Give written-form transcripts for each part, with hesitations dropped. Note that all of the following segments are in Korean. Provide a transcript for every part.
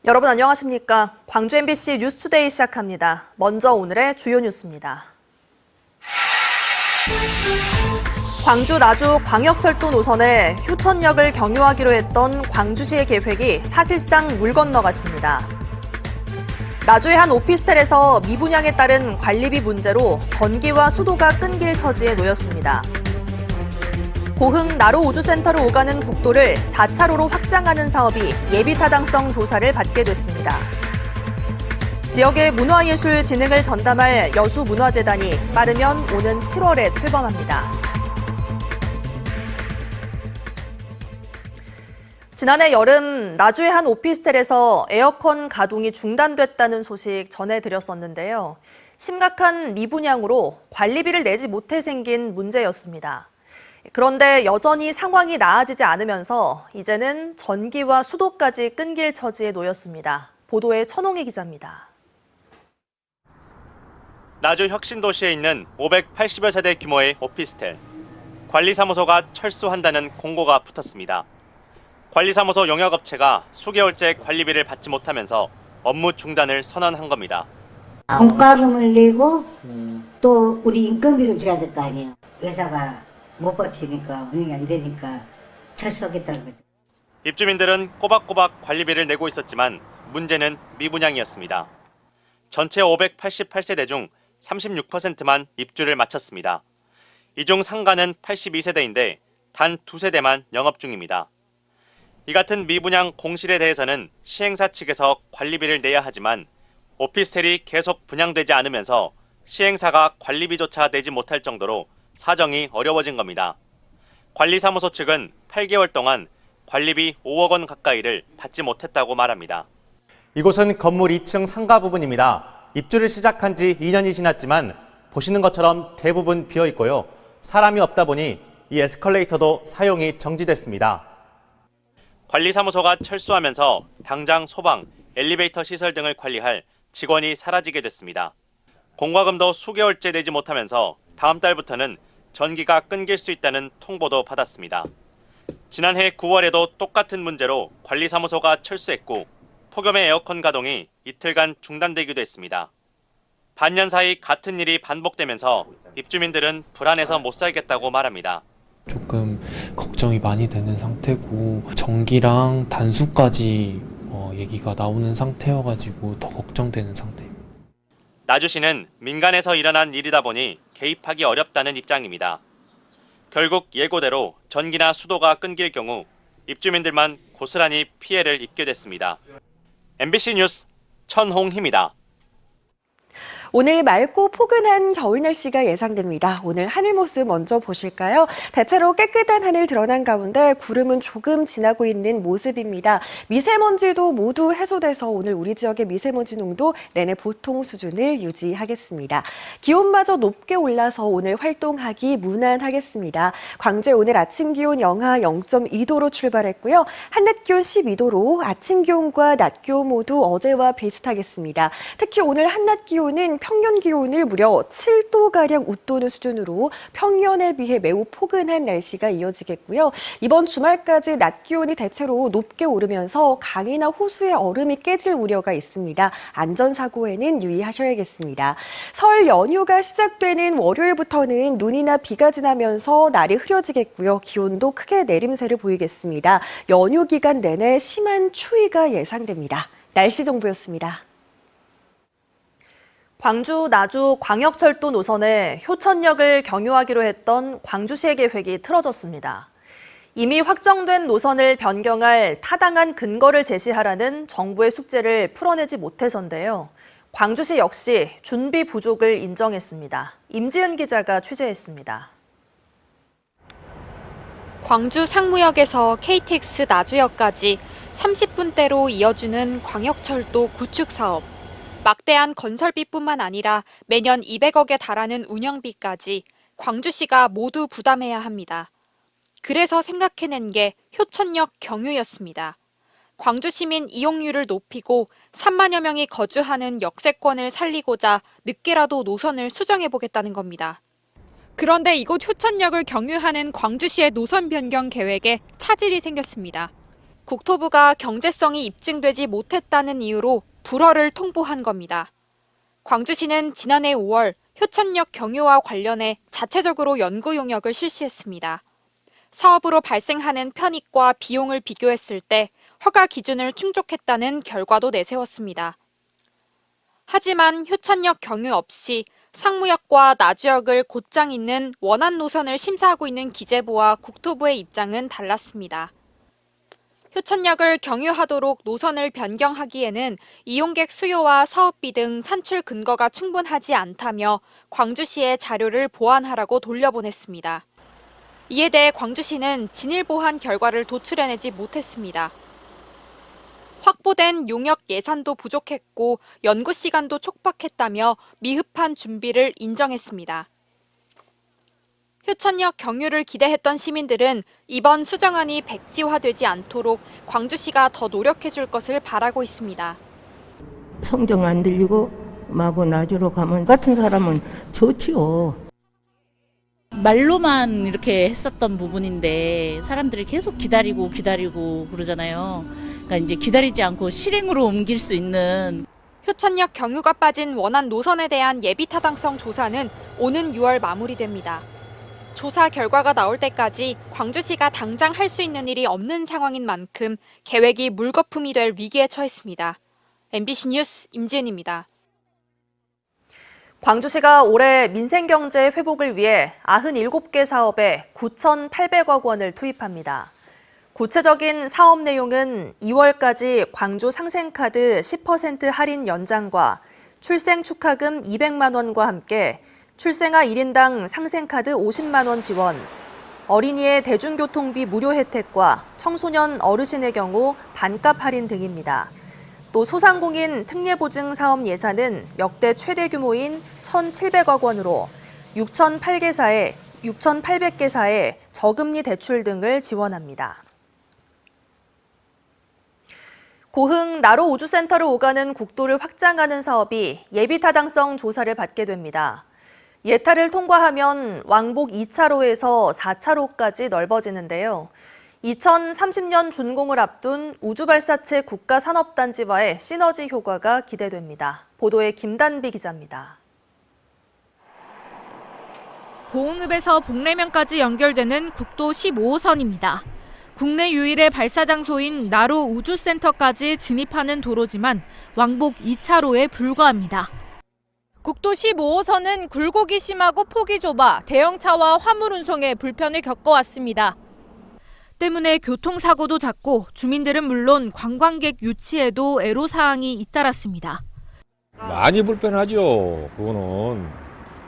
여러분 안녕하십니까? 광주 MBC 뉴스투데이 시작합니다. 먼저 오늘의 주요 뉴스입니다. 광주 나주 광역철도 노선에 효천역을 경유하기로 했던 광주시의 계획이 사실상 물 건너갔습니다. 나주의 한 오피스텔에서 미분양에 따른 관리비 문제로 전기와 수도가 끊길 처지에 놓였습니다. 고흥 나로 우주센터로 오가는 국도를 4차로로 확장하는 사업이 예비타당성 조사를 받게 됐습니다. 지역의 문화예술 진흥을 전담할 여수문화재단이 빠르면 오는 7월에 출범합니다. 지난해 여름 나주의 한 오피스텔에서 에어컨 가동이 중단됐다는 소식 전해드렸었는데요. 심각한 미분양으로 관리비를 내지 못해 생긴 문제였습니다. 그런데 여전히 상황이 나아지지 않으면서 이제는 전기와 수도까지 끊길 처지에 놓였습니다. 보도에 천홍희 기자입니다. 나주 혁신도시에 있는 580여 세대 규모의 오피스텔. 관리사무소가 철수한다는 공고가 붙었습니다. 관리사무소 용역업체가 수개월째 관리비를 받지 못하면서 업무 중단을 선언한 겁니다. 공과금을 내고 또 우리 인건비를 줘야 될 거 아니에요. 회사가 못 버티니까 운영이 안 되니까 철수하겠다는 거죠. 입주민들은 꼬박꼬박 관리비를 내고 있었지만 문제는 미분양이었습니다. 전체 588세대 중 36%만 입주를 마쳤습니다. 이 중 상가는 82세대인데 단 2세대만 영업 중입니다. 이 같은 미분양 공실에 대해서는 시행사 측에서 관리비를 내야 하지만 오피스텔이 계속 분양되지 않으면서 시행사가 관리비조차 내지 못할 정도로 사정이 어려워진 겁니다. 관리사무소 측은 8개월 동안 관리비 5억 원 가까이를 받지 못했다고 말합니다. 이곳은 건물 2층 상가 부분입니다. 입주를 시작한 지 2년이 지났지만 보시는 것처럼 대부분 비어 있고요. 사람이 없다 보니 이 에스컬레이터도 사용이 정지됐습니다. 관리사무소가 철수하면서 당장 소방, 엘리베이터 시설 등을 관리할 직원이 사라지게 됐습니다. 공과금도 수개월째 내지 못하면서 다음 달부터는 전기가 끊길 수 있다는 통보도 받았습니다. 지난해 9월에도 똑같은 문제로 관리사무소가 철수했고 폭염의 에어컨 가동이 이틀간 중단되기도 했습니다. 반년 사이 같은 일이 반복되면서 입주민들은 불안해서 못 살겠다고 말합니다. 조금 걱정이 많이 되는 상태고 전기랑 단수까지 얘기가 나오는 상태여가지고 더 걱정되는 상태입니다. 나주시는 민간에서 일어난 일이다 보니 개입하기 어렵다는 입장입니다. 결국 예고대로 전기나 수도가 끊길 경우 입주민들만 고스란히 피해를 입게 됐습니다. MBC 뉴스 천홍희입니다. 오늘 맑고 포근한 겨울 날씨가 예상됩니다. 오늘 하늘 모습 먼저 보실까요? 대체로 깨끗한 하늘 드러난 가운데 구름은 조금 지나고 있는 모습입니다. 미세먼지도 모두 해소돼서 오늘 우리 지역의 미세먼지 농도 내내 보통 수준을 유지하겠습니다. 기온마저 높게 올라서 오늘 활동하기 무난하겠습니다. 광주에 오늘 아침 기온 영하 0.2도로 출발했고요. 한낮 기온 12도로 아침 기온과 낮 기온 모두 어제와 비슷하겠습니다. 특히 오늘 한낮 기온은 평년 기온을 무려 7도가량 웃도는 수준으로 평년에 비해 매우 포근한 날씨가 이어지겠고요. 이번 주말까지 낮 기온이 대체로 높게 오르면서 강이나 호수의 얼음이 깨질 우려가 있습니다. 안전사고에는 유의하셔야겠습니다. 설 연휴가 시작되는 월요일부터는 눈이나 비가 지나면서 날이 흐려지겠고요. 기온도 크게 내림세를 보이겠습니다. 연휴 기간 내내 심한 추위가 예상됩니다. 날씨 정보였습니다. 광주 나주 광역철도 노선에 효천역을 경유하기로 했던 광주시의 계획이 틀어졌습니다. 이미 확정된 노선을 변경할 타당한 근거를 제시하라는 정부의 숙제를 풀어내지 못해서인데요. 광주시 역시 준비 부족을 인정했습니다. 임지은 기자가 취재했습니다. 광주 상무역에서 KTX 나주역까지 30분대로 이어주는 광역철도 구축 사업. 막대한 건설비뿐만 아니라 매년 200억에 달하는 운영비까지 광주시가 모두 부담해야 합니다. 그래서 생각해낸 게 효천역 경유였습니다. 광주 시민 이용률을 높이고 3만여 명이 거주하는 역세권을 살리고자 늦게라도 노선을 수정해보겠다는 겁니다. 그런데 이곳 효천역을 경유하는 광주시의 노선 변경 계획에 차질이 생겼습니다. 국토부가 경제성이 입증되지 못했다는 이유로 불허를 통보한 겁니다. 광주시는 지난해 5월 효천역 경유와 관련해 자체적으로 연구 용역을 실시했습니다. 사업으로 발생하는 편익과 비용을 비교했을 때 허가 기준을 충족했다는 결과도 내세웠습니다. 하지만 효천역 경유 없이 상무역과 나주역을 곧장 잇는 원안 노선을 심사하고 있는 기재부와 국토부의 입장은 달랐습니다. 효천역을 경유하도록 노선을 변경하기에는 이용객 수요와 사업비 등 산출 근거가 충분하지 않다며 광주시에 자료를 보완하라고 돌려보냈습니다. 이에 대해 광주시는 진일 보완 결과를 도출해내지 못했습니다. 확보된 용역 예산도 부족했고 연구 시간도 촉박했다며 미흡한 준비를 인정했습니다. 효천역 경유를 기대했던 시민들은 이번 수정안이 백지화되지 않도록 광주시가 더 노력해줄 것을 바라고 있습니다. 성정 안 들리고 마구 나주로 가면 같은 사람은 좋지요. 말로만 이렇게 했었던 부분인데 사람들이 계속 기다리고 그러잖아요. 그러니까 이제 기다리지 않고 실행으로 옮길 수 있는. 효천역 경유가 빠진 원안 노선에 대한 예비 타당성 조사는 오는 6월 마무리됩니다. 조사 결과가 나올 때까지 광주시가 당장 할 수 있는 일이 없는 상황인 만큼 계획이 물거품이 될 위기에 처했습니다. MBC 뉴스 임지은입니다. 광주시가 올해 민생경제 회복을 위해 97개 사업에 9,800억 원을 투입합니다. 구체적인 사업 내용은 2월까지 광주 상생카드 10% 할인 연장과 출생 축하금 200만 원과 함께 출생아 1인당 상생카드 50만 원 지원, 어린이의 대중교통비 무료 혜택과 청소년 어르신의 경우 반값 할인 등입니다. 또 소상공인 특례보증 사업 예산은 역대 최대 규모인 1,700억 원으로 6,800개사에 저금리 대출 등을 지원합니다. 고흥 나로 우주센터를 오가는 국도를 확장하는 사업이 예비타당성 조사를 받게 됩니다. 예타를 통과하면 왕복 2차로에서 4차로까지 넓어지는데요. 2030년 준공을 앞둔 우주발사체 국가산업단지와의 시너지 효과가 기대됩니다. 보도에 김단비 기자입니다. 고흥읍에서 복례면까지 연결되는 국도 15호선입니다. 국내 유일의 발사 장소인 나로 우주센터까지 진입하는 도로지만 왕복 2차로에 불과합니다. 국도 15호선은 굴곡이 심하고 폭이 좁아 대형차와 화물 운송에 불편을 겪어왔습니다. 때문에 교통사고도 잦고 주민들은 물론 관광객 유치에도 애로사항이 잇따랐습니다. 많이 불편하죠. 그거는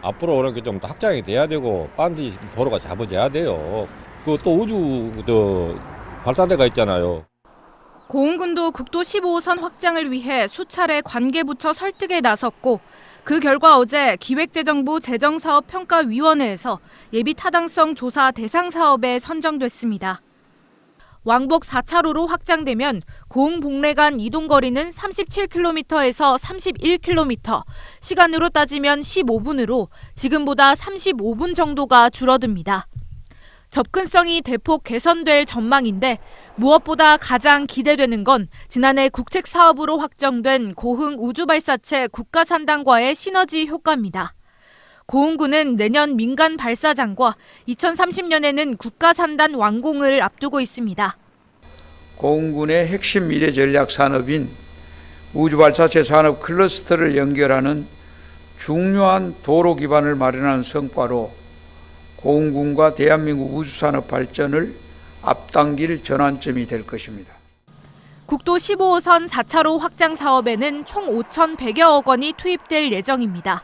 앞으로 이렇게 좀 확장이 돼야 되고 반드시 도로가 잡아져야 돼요. 그 또 우주 발사대가 있잖아요. 고흥군도 국도 15호선 확장을 위해 수차례 관계부처 설득에 나섰고 그 결과 어제 기획재정부 재정사업평가위원회에서 예비타당성 조사 대상 사업에 선정됐습니다. 왕복 4차로로 확장되면 고흥 복례 간 이동거리는 37km에서 31km, 시간으로 따지면 15분으로 지금보다 35분 정도가 줄어듭니다. 접근성이 대폭 개선될 전망인데 무엇보다 가장 기대되는 건 지난해 국책사업으로 확정된 고흥 우주발사체 국가산단과의 시너지 효과입니다. 고흥군은 내년 민간 발사장과 2030년에는 국가산단 완공을 앞두고 있습니다. 고흥군의 핵심 미래 전략 산업인 우주발사체 산업 클러스터를 연결하는 중요한 도로 기반을 마련한 성과로 고흥군과 대한민국 우주산업 발전을 앞당길 전환점이 될 것입니다. 국도 15호선 4차로 확장 사업에는 총 5,100여억 원이 투입될 예정입니다.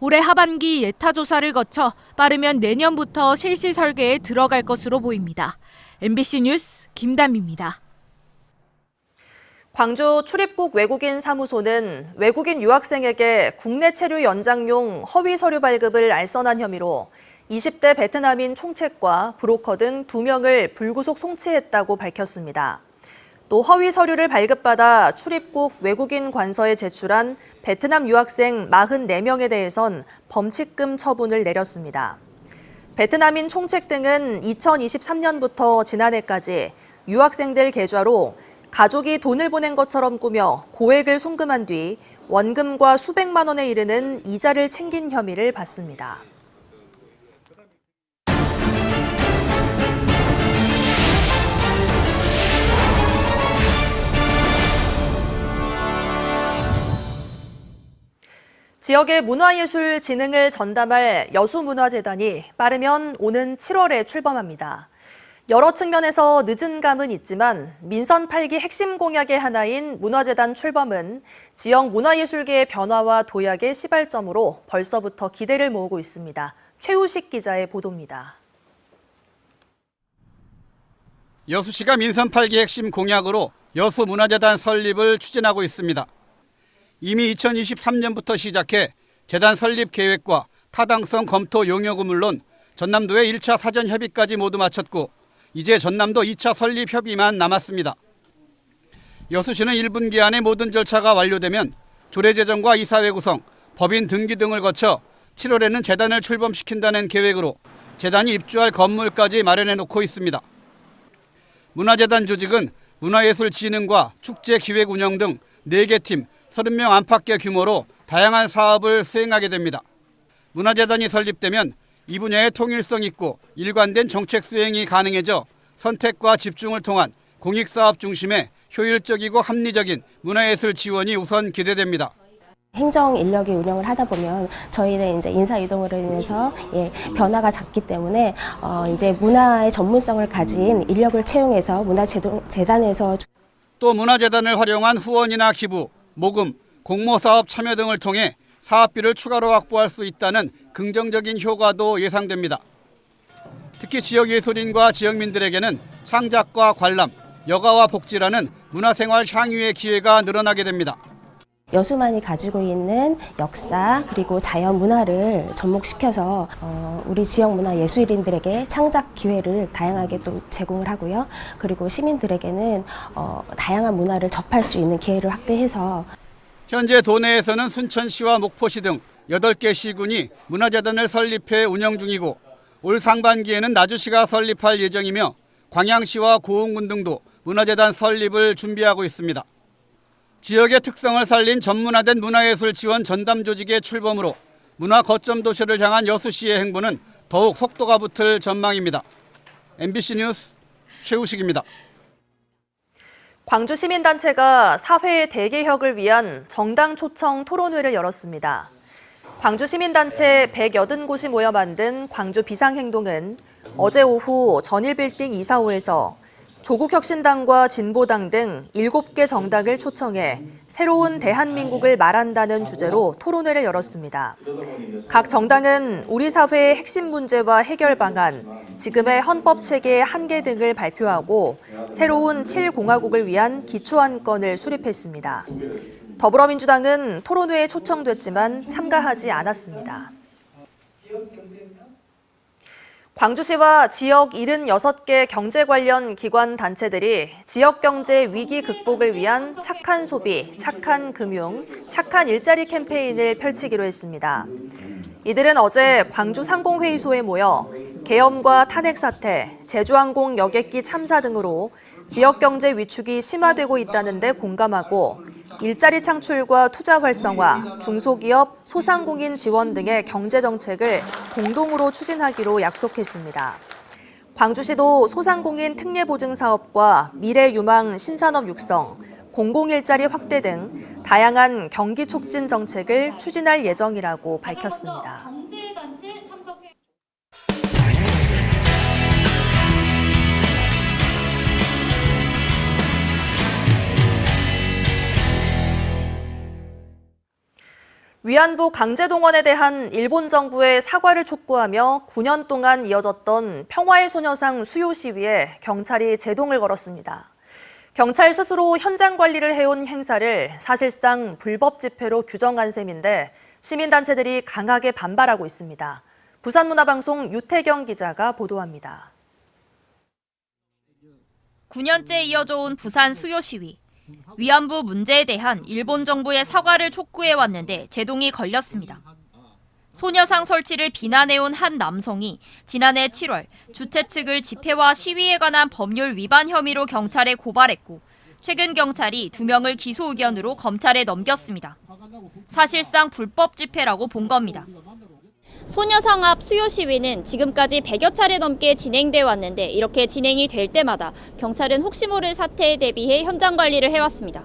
올해 하반기 예타 조사를 거쳐 빠르면 내년부터 실시 설계에 들어갈 것으로 보입니다. MBC 뉴스 김담입니다. 광주 출입국 외국인 사무소는 외국인 유학생에게 국내 체류 연장용 허위 서류 발급을 알선한 혐의로 20대 베트남인 총책과 브로커 등 2명을 불구속 송치했다고 밝혔습니다. 또 허위 서류를 발급받아 출입국 외국인 관서에 제출한 베트남 유학생 44명에 대해선 범칙금 처분을 내렸습니다. 베트남인 총책 등은 2023년부터 지난해까지 유학생들 계좌로 가족이 돈을 보낸 것처럼 꾸며 고액을 송금한 뒤 원금과 수백만 원에 이르는 이자를 챙긴 혐의를 받습니다. 지역의 문화예술 진흥을 전담할 여수문화재단이 빠르면 오는 7월에 출범합니다. 여러 측면에서 늦은 감은 있지만 민선 8기 핵심 공약의 하나인 문화재단 출범은 지역 문화예술계의 변화와 도약의 시발점으로 벌써부터 기대를 모으고 있습니다. 최우식 기자의 보도입니다. 여수시가 민선 8기 핵심 공약으로 여수문화재단 설립을 추진하고 있습니다. 이미 2023년부터 시작해 재단 설립 계획과 타당성 검토 용역은 물론 전남도의 1차 사전 협의까지 모두 마쳤고 이제 전남도 2차 설립 협의만 남았습니다. 여수시는 1분기 안에 모든 절차가 완료되면 조례제정과 이사회 구성, 법인 등기 등을 거쳐 7월에는 재단을 출범시킨다는 계획으로 재단이 입주할 건물까지 마련해 놓고 있습니다. 문화재단 조직은 문화예술 진흥과 축제 기획 운영 등 4개 팀 30명 안팎의 규모로 다양한 사업을 수행하게 됩니다. 문화재단이 설립되면 이 분야에 통일성 있고 일관된 정책 수행이 가능해져 선택과 집중을 통한 공익사업 중심의 효율적이고 합리적인 문화예술 지원이 우선 기대됩니다. 행정 인력이 운영을 하다 보면 저희는 이제 인사 이동으로 인해서 변화가 잦기 때문에 이제 문화의 전문성을 가진 인력을 채용해서 문화재단에서 또 문화재단을 활용한 후원이나 기부, 모금, 공모사업 참여 등을 통해 사업비를 추가로 확보할 수 있다는 긍정적인 효과도 예상됩니다. 특히 지역예술인과 지역민들에게는 창작과 관람, 여가와 복지라는 문화생활 향유의 기회가 늘어나게 됩니다. 여수만이 가지고 있는 역사 그리고 자연 문화를 접목시켜서 우리 지역 문화 예술인들에게 창작 기회를 다양하게 또 제공을 하고요. 그리고 시민들에게는 다양한 문화를 접할 수 있는 기회를 확대해서 현재 도내에서는 순천시와 목포시 등 8개 시군이 문화재단을 설립해 운영 중이고 올 상반기에는 나주시가 설립할 예정이며 광양시와 고흥군 등도 문화재단 설립을 준비하고 있습니다. 지역의 특성을 살린 전문화된 문화예술 지원 전담 조직의 출범으로 문화 거점 도시를 향한 여수시의 행보는 더욱 속도가 붙을 전망입니다. MBC 뉴스 최우식입니다. 광주 시민단체가 사회의 대개혁을 위한 정당 초청 토론회를 열었습니다. 광주 시민단체 180곳이 모여 만든 광주 비상행동은 어제 오후 전일빌딩 245에서 조국혁신당과 진보당 등 7개 정당을 초청해 새로운 대한민국을 말한다는 주제로 토론회를 열었습니다. 각 정당은 우리 사회의 핵심 문제와 해결 방안, 지금의 헌법 체계의 한계 등을 발표하고 새로운 7공화국을 위한 기초안건을 수립했습니다. 더불어민주당은 토론회에 초청됐지만 참가하지 않았습니다. 광주시와 지역 76개 경제 관련 기관 단체들이 지역 경제 위기 극복을 위한 착한 소비, 착한 금융, 착한 일자리 캠페인을 펼치기로 했습니다. 이들은 어제 광주 상공회의소에 모여 계엄과 탄핵 사태, 제주항공 여객기 참사 등으로 지역 경제 위축이 심화되고 있다는 데 공감하고 일자리 창출과 투자 활성화, 중소기업, 소상공인 지원 등의 경제 정책을 공동으로 추진하기로 약속했습니다. 광주시도 소상공인 특례 보증 사업과 미래 유망 신산업 육성, 공공일자리 확대 등 다양한 경기 촉진 정책을 추진할 예정이라고 밝혔습니다. 위안부 강제동원에 대한 일본 정부의 사과를 촉구하며 9년 동안 이어졌던 평화의 소녀상 수요 시위에 경찰이 제동을 걸었습니다. 경찰 스스로 현장 관리를 해온 행사를 사실상 불법 집회로 규정한 셈인데 시민단체들이 강하게 반발하고 있습니다. 부산문화방송 유태경 기자가 보도합니다. 9년째 이어져 온 부산 수요 시위. 위안부 문제에 대한 일본 정부의 사과를 촉구해왔는데 제동이 걸렸습니다. 소녀상 설치를 비난해온 한 남성이 지난해 7월 주최 측을 집회와 시위에 관한 법률 위반 혐의로 경찰에 고발했고 최근 경찰이 2명을 기소 의견으로 검찰에 넘겼습니다. 사실상 불법 집회라고 본 겁니다. 소녀상 앞 수요 시위는 지금까지 100여 차례 넘게 진행돼 왔는데 이렇게 진행이 될 때마다 경찰은 혹시 모를 사태에 대비해 현장 관리를 해왔습니다.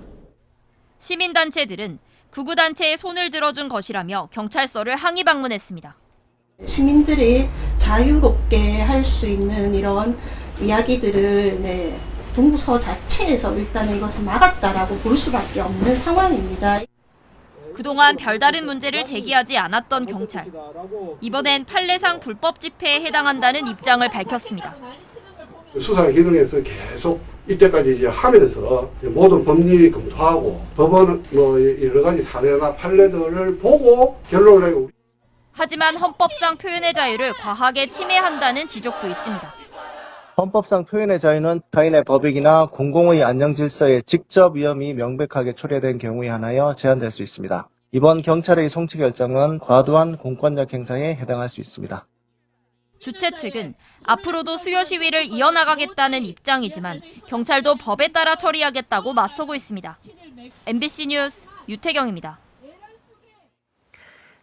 시민단체들은 극우단체에 손을 들어준 것이라며 경찰서를 항의 방문했습니다. 시민들이 자유롭게 할 수 있는 이런 이야기들을 동부서 자체에서 일단 이것을 막았다라고 볼 수밖에 없는 상황입니다. 그동안 별다른 문제를 제기하지 않았던 경찰. 이번엔 판례상 불법 집회에 해당한다는 입장을 밝혔습니다. 수사 기능에서 계속 이때까지 이제 하면서 모든 법리 검토하고 법원 여러 가지 사례나 판례들을 보고 결론을 내고. 하지만 헌법상 표현의 자유를 과하게 침해한다는 지적도 있습니다. 헌법상 표현의 자유는 타인의 법익이나 공공의 안녕 질서에 직접 위험이 명백하게 초래된 경우에 한하여 제한될 수 있습니다. 이번 경찰의 송치 결정은 과도한 공권력 행사에 해당할 수 있습니다. 주최 측은 앞으로도 수요 시위를 이어나가겠다는 입장이지만 경찰도 법에 따라 처리하겠다고 맞서고 있습니다. MBC 뉴스 유태경입니다.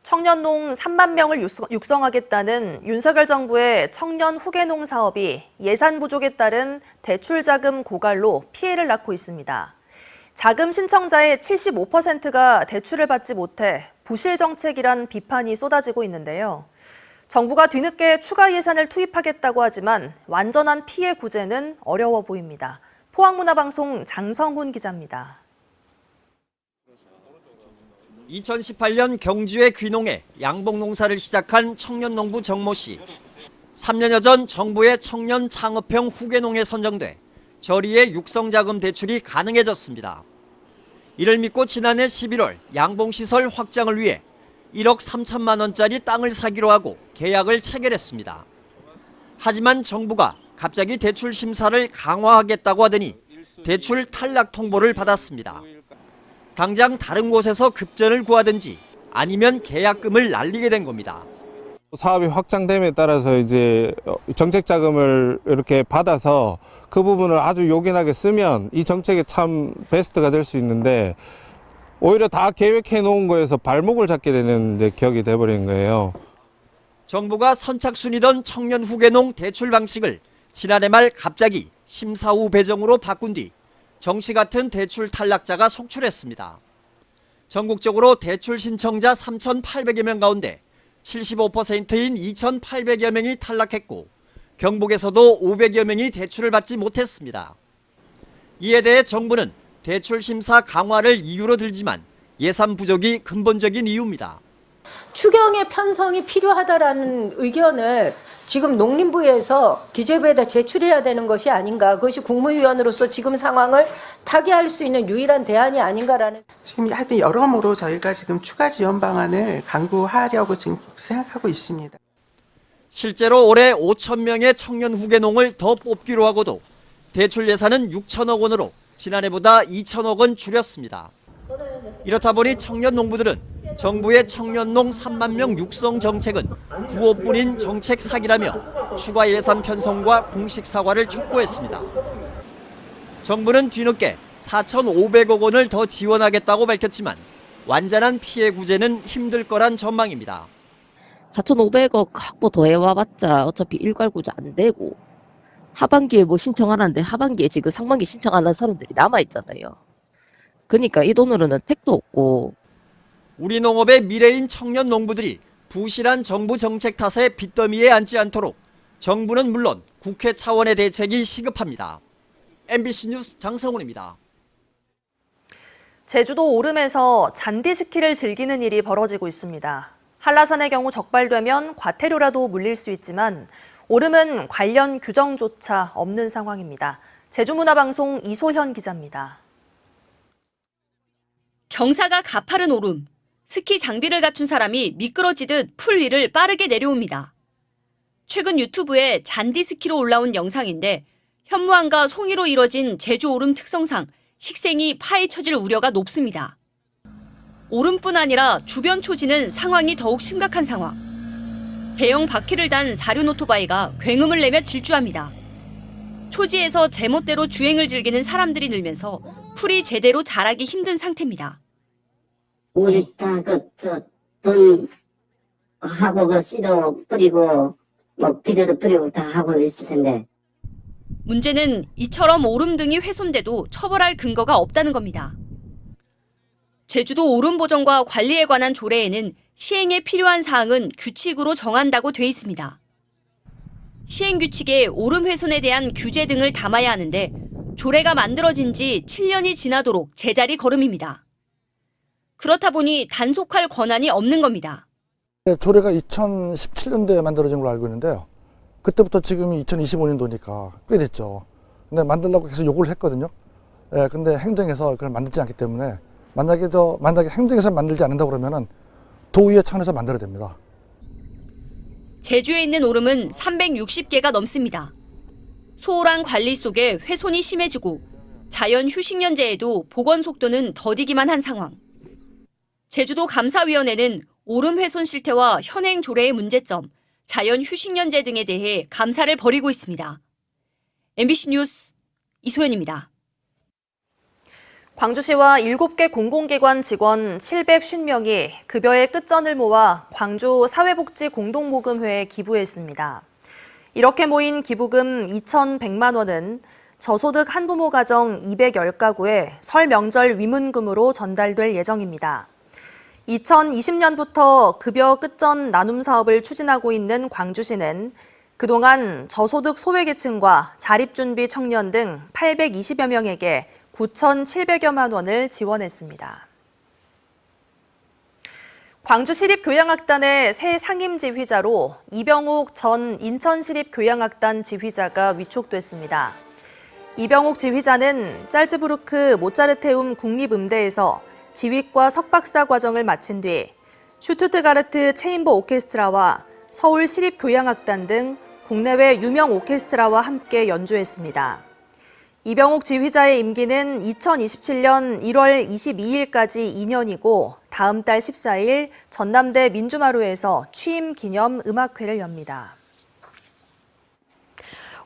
청년농 3만 명을 육성하겠다는 윤석열 정부의 청년 후계농 사업이 예산 부족에 따른 대출 자금 고갈로 피해를 낳고 있습니다. 자금 신청자의 75%가 대출을 받지 못해 부실 정책이란 비판이 쏟아지고 있는데요. 정부가 뒤늦게 추가 예산을 투입하겠다고 하지만 완전한 피해 구제는 어려워 보입니다. 포항문화방송 장성훈 기자입니다. 2018년 경주의 귀농에 양봉농사를 시작한 청년농부 정모 씨. 3년여 전 정부의 청년 창업형 후계농에 선정돼 저리의 육성자금 대출이 가능해졌습니다. 이를 믿고 지난해 11월 양봉시설 확장을 위해 1억 3천만 원짜리 땅을 사기로 하고 계약을 체결했습니다. 하지만 정부가 갑자기 대출 심사를 강화하겠다고 하더니 대출 탈락 통보를 받았습니다. 당장 다른 곳에서 급전을 구하든지 아니면 계약금을 날리게 된 겁니다. 사업이 확장됨에 따라서 이제 정책 자금을 이렇게 받아서 그 부분을 아주 요긴하게 쓰면 이 정책이 참 베스트가 될 수 있는데 오히려 다 계획해 놓은 거에서 발목을 잡게 되는 이제 격이 돼버린 거예요. 정부가 선착순이던 청년 후계농 대출 방식을 지난해 말 갑자기 심사 후 배정으로 바꾼 뒤 정시 같은 대출 탈락자가 속출했습니다. 전국적으로 대출 신청자 3,800여 명 가운데 75%인 2,800여 명이 탈락했고 경북에서도 500여 명이 대출을 받지 못했습니다. 이에 대해 정부는 대출 심사 강화를 이유로 들지만 예산 부족이 근본적인 이유입니다. 추경의 편성이 필요하다라는 의견을 지금 농림부에서 기재부에다 제출해야 되는 것이 아닌가. 그것이 국무위원으로서 지금 상황을 타개할 수 있는 유일한 대안이 아닌가라는. 지금 하여튼 여러모로 저희가 지금 추가 지원 방안을 강구하려고 지금 생각하고 있습니다. 실제로 올해 5천 명의 청년 후계농을 더 뽑기로 하고도 대출 예산은 6천억 원으로 지난해보다 2천억 원 줄였습니다. 이렇다 보니 청년 농부들은 정부의 청년농 3만 명 육성 정책은 구호뿐인 정책 사기라며 추가 예산 편성과 공식 사과를 촉구했습니다. 정부는 뒤늦게 4,500억 원을 더 지원하겠다고 밝혔지만 완전한 피해 구제는 힘들 거란 전망입니다. 4,500억 확보 더 해와봤자 어차피 일괄구제 안 되고 하반기에 뭐 신청하는데 하반기에 지금 상반기 신청하는 사람들이 남아있잖아요. 그러니까 이 돈으로는 택도 없고. 우리 농업의 미래인 청년 농부들이 부실한 정부 정책 탓에 빚더미에 앉지 않도록 정부는 물론 국회 차원의 대책이 시급합니다. MBC 뉴스 장성훈입니다. 제주도 오름에서 잔디스키를 즐기는 일이 벌어지고 있습니다. 한라산의 경우 적발되면 과태료라도 물릴 수 있지만 오름은 관련 규정조차 없는 상황입니다. 제주문화방송 이소현 기자입니다. 경사가 가파른 오름, 스키 장비를 갖춘 사람이 미끄러지듯 풀 위를 빠르게 내려옵니다. 최근 유튜브에 잔디 스키로 올라온 영상인데 현무암과 송이로 이뤄진 제주 오름 특성상 식생이 파헤쳐질 우려가 높습니다. 오름뿐 아니라 주변 초지는 상황이 더욱 심각한 상황. 대형 바퀴를 단 사륜 오토바이가 굉음을 내며 질주합니다. 초지에서 제멋대로 주행을 즐기는 사람들이 늘면서 풀이 제대로 자라기 힘든 상태입니다. 우리 다 돈 하고 씨도 뿌리고 비료도 뿌리고 다 하고 있을 텐데. 문제는 이처럼 오름 등이 훼손돼도 처벌할 근거가 없다는 겁니다. 제주도 오름 보전과 관리에 관한 조례에는 시행에 필요한 사항은 규칙으로 정한다고 돼 있습니다. 시행 규칙에 오름 훼손에 대한 규제 등을 담아야 하는데 조례가 만들어진 지 7년이 지나도록 제자리 걸음입니다. 그렇다 보니 단속할 권한이 없는 겁니다. 조례가 2017년도에 만들어진 걸로 알고 있는데요. 그때부터 지금이 2025년도니까 꽤 됐죠. 근데 만들려고 계속 요구를 했거든요. 예, 근데 행정에서 그걸 만들지 않기 때문에 만약에 행정에서 만들지 않는다 그러면은 도의회 차원에서 만들어야 됩니다. 제주에 있는 오름은 360개가 넘습니다. 소홀한 관리 속에 훼손이 심해지고 자연 휴식연제에도 복원 속도는 더디기만 한 상황. 제주도 감사위원회는 오름 훼손 실태와 현행 조례의 문제점, 자연 휴식연제 등에 대해 감사를 벌이고 있습니다. MBC 뉴스 이소연입니다. 광주시와 7개 공공기관 직원 750명이 급여의 끝전을 모아 광주 사회복지 공동모금회에 기부했습니다. 이렇게 모인 기부금 2,100만 원은 저소득 한부모 가정 210가구에 설 명절 위문금으로 전달될 예정입니다. 2020년부터 급여 끝전 나눔 사업을 추진하고 있는 광주시는 그동안 저소득 소외계층과 자립준비 청년 등 820여 명에게 9,700여만 원을 지원했습니다. 광주시립교향악단의 새 상임지휘자로 이병욱 전 인천시립교향악단 지휘자가 위촉됐습니다. 이병욱 지휘자는 짤즈부르크 모차르테움 국립음대에서 지휘과 석박사 과정을 마친 뒤 슈투트가르트 체인버 오케스트라와 서울시립교향악단 등 국내외 유명 오케스트라와 함께 연주했습니다. 이병욱 지휘자의 임기는 2027년 1월 22일까지 2년이고 다음 달 14일 전남대 민주마루에서 취임 기념 음악회를 엽니다.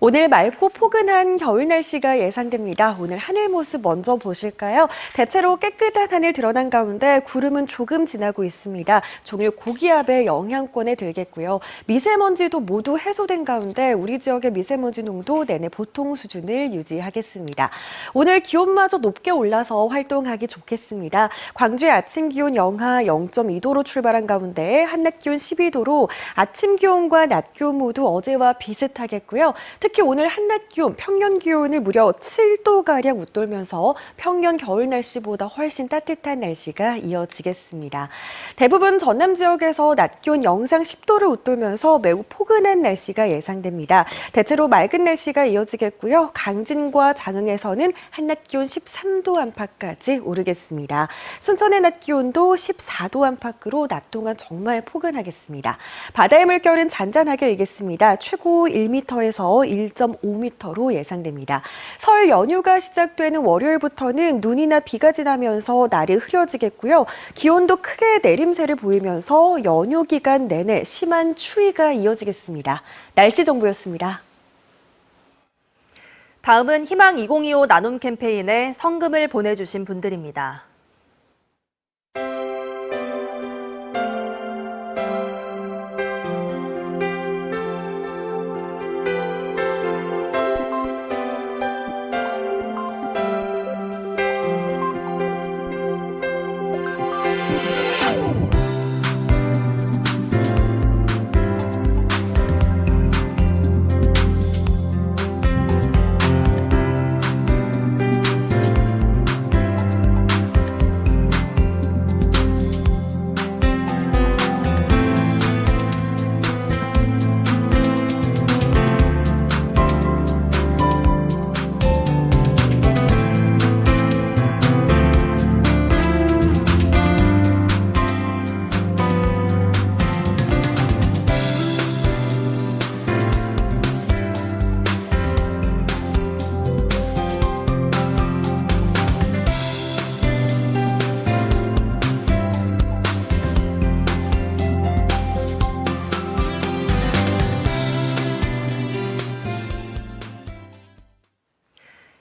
오늘 맑고 포근한 겨울 날씨가 예상됩니다. 오늘 하늘 모습 먼저 보실까요? 대체로 깨끗한 하늘 드러난 가운데 구름은 조금 지나고 있습니다. 종일 고기압의 영향권에 들겠고요. 미세먼지도 모두 해소된 가운데 우리 지역의 미세먼지 농도 내내 보통 수준을 유지하겠습니다. 오늘 기온마저 높게 올라서 활동하기 좋겠습니다. 광주의 아침 기온 영하 0.2도로 출발한 가운데 한낮 기온 12도로 아침 기온과 낮 기온 모두 어제와 비슷하겠고요. 특히 오늘 한낮 기온, 평년 기온을 무려 7도가량 웃돌면서 평년 겨울 날씨보다 훨씬 따뜻한 날씨가 이어지겠습니다. 대부분 전남 지역에서 낮 기온 영상 10도를 웃돌면서 매우 포근한 날씨가 예상됩니다. 대체로 맑은 날씨가 이어지겠고요. 강진과 장흥에서는 한낮 기온 13도 안팎까지 오르겠습니다. 순천의 낮 기온도 14도 안팎으로 낮 동안 정말 포근하겠습니다. 바다의 물결은 잔잔하게 일겠습니다. 최고 1m에서 1.5m로 예상됩니다. 설 연휴가 시작되는 월요일부터는 눈이나 비가 지나면서 날이 흐려지겠고요. 기온도 크게 내림세를 보이면서 연휴 기간 내내 심한 추위가 이어지겠습니다. 날씨 정보였습니다. 다음은 희망 2025 나눔 캠페인에 성금을 보내주신 분들입니다.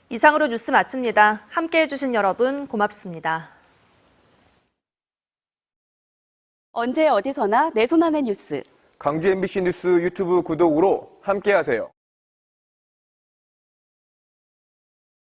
이상으로 뉴스 마칩니다. 함께해 주신 여러분 고맙습니다. 언제 어디서나 내 손 안의 뉴스. 광주 MBC 뉴스 유튜브 구독으로 함께하세요.